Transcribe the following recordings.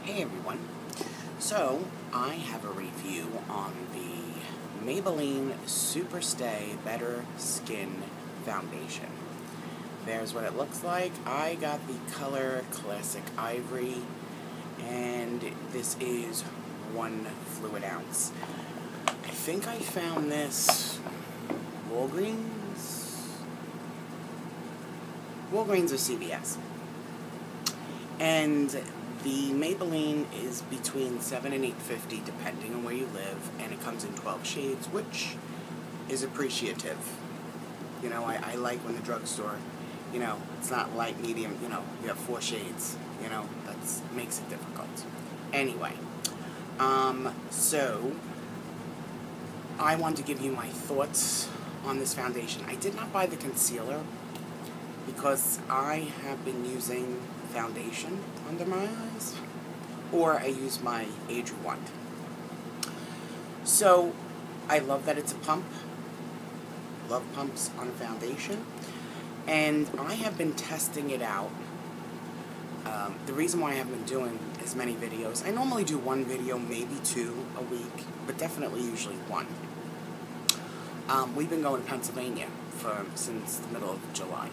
Hey everyone, so I have a review on the Maybelline Superstay Better Skin Foundation. There's what it looks like. I got the color Classic Ivory, and this is 1 fluid ounce. I think I found this Walgreens or CVS. And the Maybelline is between $7 and $8.50 depending on where you live, and it comes in 12 shades, which is appreciative. You know, I like when the drugstore, you know, it's not light, medium, you know, you have 4 shades, you know, that makes it difficult. Anyway, so I wanted to give you my thoughts on this foundation. I did not buy the concealer because I have been using foundation under my eyes, or I use my Age One. So I love that it's a pump. Love pumps on foundation, and I have been testing it out. The reason why I haven't been doing as many videos, I normally do 1 video, maybe 2 a week, but definitely usually 1. We've been going to Pennsylvania since the middle of July.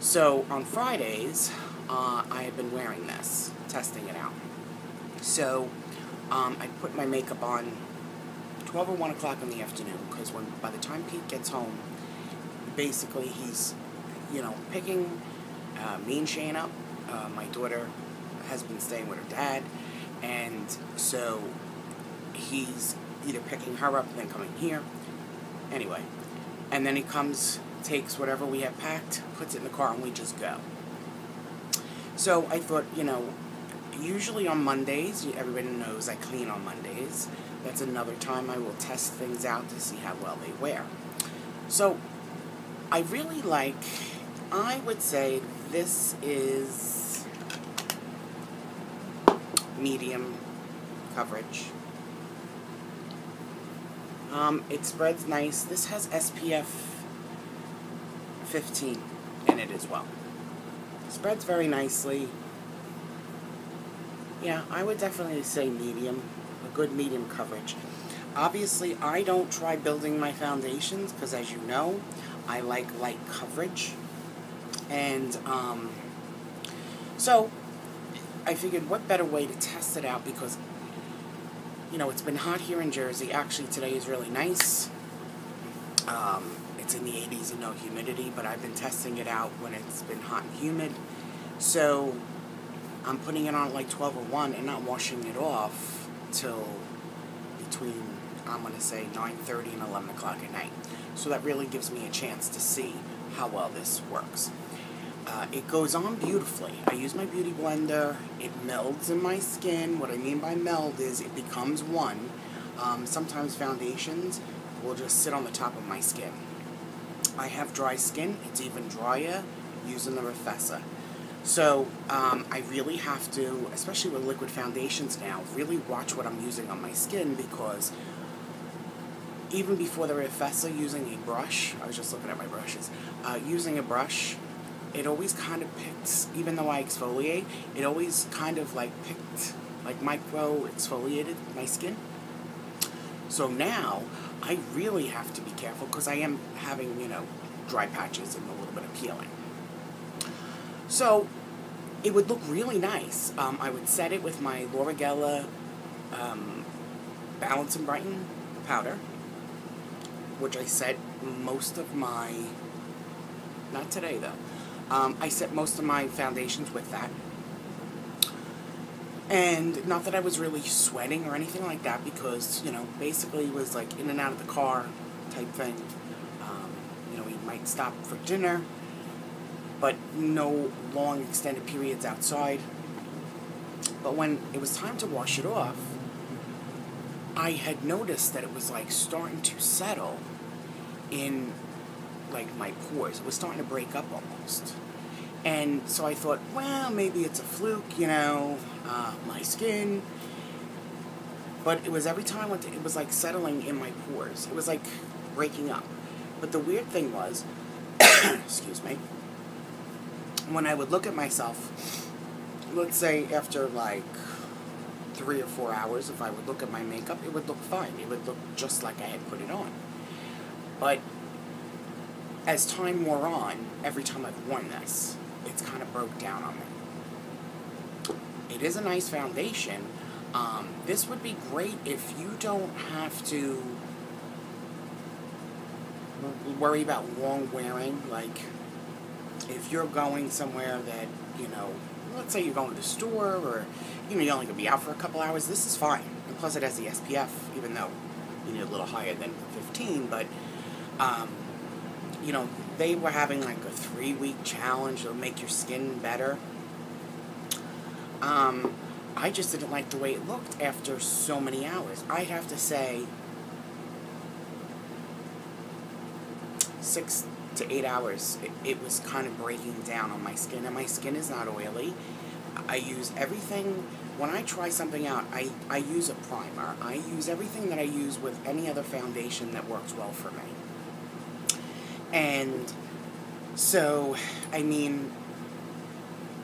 So on Fridays, I have been wearing this, testing it out. So I put my makeup on 12 or 1 o'clock in the afternoon, because by the time Pete gets home, basically he's, you know, picking me and Shane up. My daughter has been staying with her dad, and so he's either picking her up and then coming here. Anyway, and then he comes, takes whatever we have packed, puts it in the car, and we just go. So I thought, you know, usually on Mondays, everybody knows I clean on Mondays. That's another time I will test things out to see how well they wear. So I really like, I would say this is medium coverage. It spreads nice. This has SPF 15 in it as well. Spreads very nicely. Yeah, I would definitely say medium, a good medium coverage. Obviously, I don't try building my foundations because, as you know, I like light coverage. And so I figured what better way to test it out, because, you know, it's been hot here in Jersey. Actually, today is really nice. It's in the 80s and no humidity, but I've been testing it out when it's been hot and humid. So I'm putting it on at like 12 or 1 and not washing it off till between, I'm going to say, 9:30 and 11 o'clock at night. So that really gives me a chance to see how well this works. It goes on beautifully. I use my beauty blender. It melds in my skin. What I mean by meld is it becomes one. Sometimes foundations will just sit on the top of my skin. I have dry skin. It's even drier using the Refessa. So I really have to, especially with liquid foundations now, really watch what I'm using on my skin, because even before the Refessa, using a brush, I was just looking at my brushes, using a brush, it always kind of picks, even though I exfoliate, it always kind of like picked, like micro exfoliated my skin. So now I really have to be careful, because I am having, you know, dry patches and a little bit of peeling. So it would look really nice. I would set it with my Laura Geller Balance and Brighten powder, which I set most of my, not today though, I set most of my foundations with that. And not that I was really sweating or anything like that, because, you know, basically it was like in and out of the car type thing. You know, we might stop for dinner, but no long extended periods outside. But when it was time to wash it off, I had noticed that it was like starting to settle in like my pores. It was starting to break up almost. And so I thought, well, maybe it's a fluke, you know, my skin. But it was every time I went to, it was like settling in my pores. It was like breaking up. But the weird thing was, excuse me, when I would look at myself let's say after like 3 or 4 hours, if I would look at my makeup, it would look fine. It would look just like I had put it on. But as time wore on, every time I've worn this, it's kind of broke down on me. It is a nice foundation. This would be great if you don't have to worry about long wearing. Like, if you're going somewhere that, you know, let's say you're going to the store, or, you know, you're only going to be out for a couple hours, this is fine. And plus it has the SPF, even though you need a little higher than 15, but, you know, they were having like a 3-week challenge. It'll make your skin better. I just didn't like the way it looked after so many hours. I'd have to say 6 to 8 hours, it was kind of breaking down on my skin, and my skin is not oily. I use everything, when I try something out, I use a primer. I use everything that I use with any other foundation that works well for me. And so, I mean,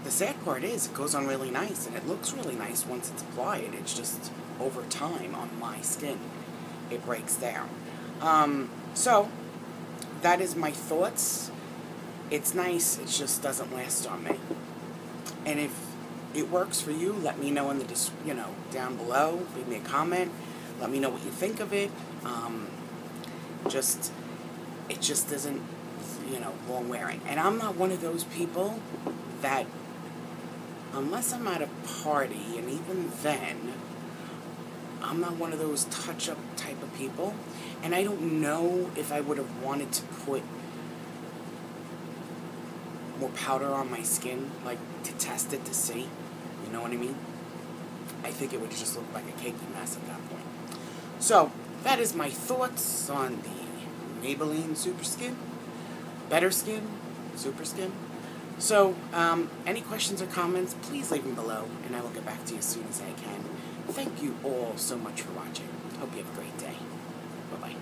the sad part is it goes on really nice, and it looks really nice once it's applied. It's just over time on my skin, it breaks down. So, that is my thoughts. It's nice, it just doesn't last on me. And if it works for you, let me know in the, you know, down below. Leave me a comment. Let me know what you think of it. It just isn't, you know, long wearing. And I'm not one of those people that, unless I'm at a party, and even then, I'm not one of those touch-up type of people. And I don't know if I would have wanted to put more powder on my skin, like, to test it to see. You know what I mean? I think it would just look like a cakey mess at that point. So, that is my thoughts on the Maybelline Superskin. Better Skin, Super Skin. So, any questions or comments, please leave them below, and I will get back to you as soon as I can. Thank you all so much for watching. Hope you have a great day. Bye-bye.